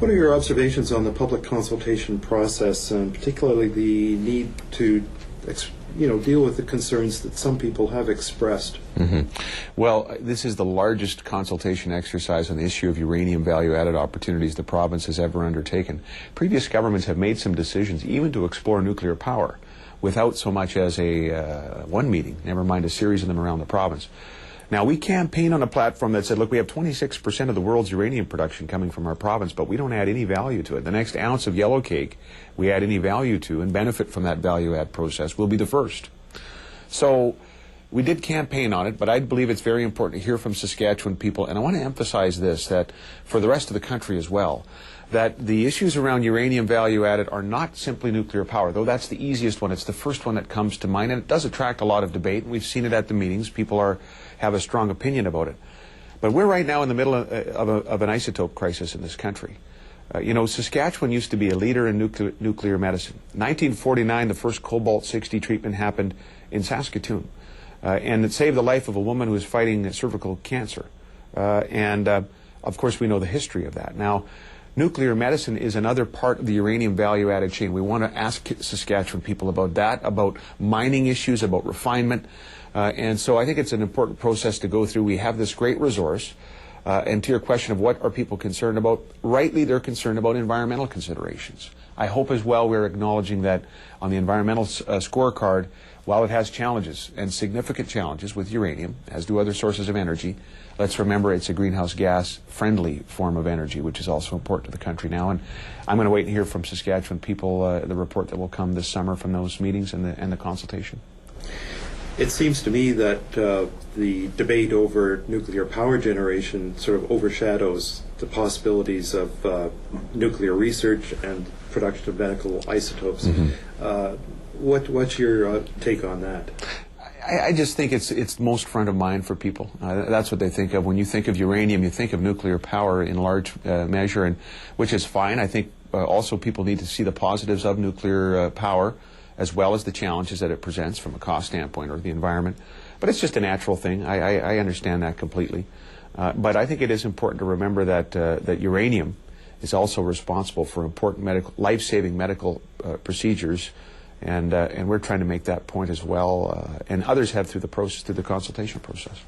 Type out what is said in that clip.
What are your observations on the public consultation process, and particularly the need to deal with the concerns that some people have expressed? Well, this is the largest consultation exercise on the issue of uranium value-added opportunities the province has ever undertaken. Previous governments have made some decisions even to explore nuclear power without so much as one meeting, never mind a series of them around the province. Now, we campaigned on a platform that said, look, we have 26% of the world's uranium production coming from our province, but we don't add any value to it. The next ounce of yellow cake we add any value to and benefit from that value-add process will be the first. So we did campaign on it, but I believe it's very important to hear from Saskatchewan people, and I want to emphasize this, that for the rest of the country as well, that the issues around uranium value-added are not simply nuclear power, though that's the easiest one. It's the first one that comes to mind, and it does attract a lot of debate, and we've seen it at the meetings. People have a strong opinion about it. But we're right now in the middle of an isotope crisis in this country. Saskatchewan used to be a leader in nuclear medicine. In 1949, the first cobalt-60 treatment happened in Saskatoon, and it saved the life of a woman who was fighting cervical cancer. Of course, we know the history of that. Now, nuclear medicine is another part of the uranium value-added chain. We want to ask Saskatchewan people about that, about mining issues, about refinement. And so I think it's an important process to go through. We have this great resource. And to your question of what are people concerned about, rightly they're concerned about environmental considerations. I hope as well we're acknowledging that on the environmental scorecard, while it has challenges and significant challenges with uranium, as do other sources of energy, let's remember it's a greenhouse gas friendly form of energy, which is also important to the country now. And I'm going to wait and hear from Saskatchewan people the report that will come this summer from those meetings and the consultation. It seems to me that the debate over nuclear power generation sort of overshadows the possibilities of nuclear research and production of medical isotopes. What's your take on that? I just think it's most front of mind for people. That's what they think of. When you think of uranium, you think of nuclear power in large measure, and which is fine. I think also people need to see the positives of nuclear power, as well as the challenges that it presents from a cost standpoint or the environment. But it's just a natural thing. I understand that completely. But I think it is important to remember that uranium is also responsible for important life-saving medical procedures, and we're trying to make that point as well, and others have through the consultation process.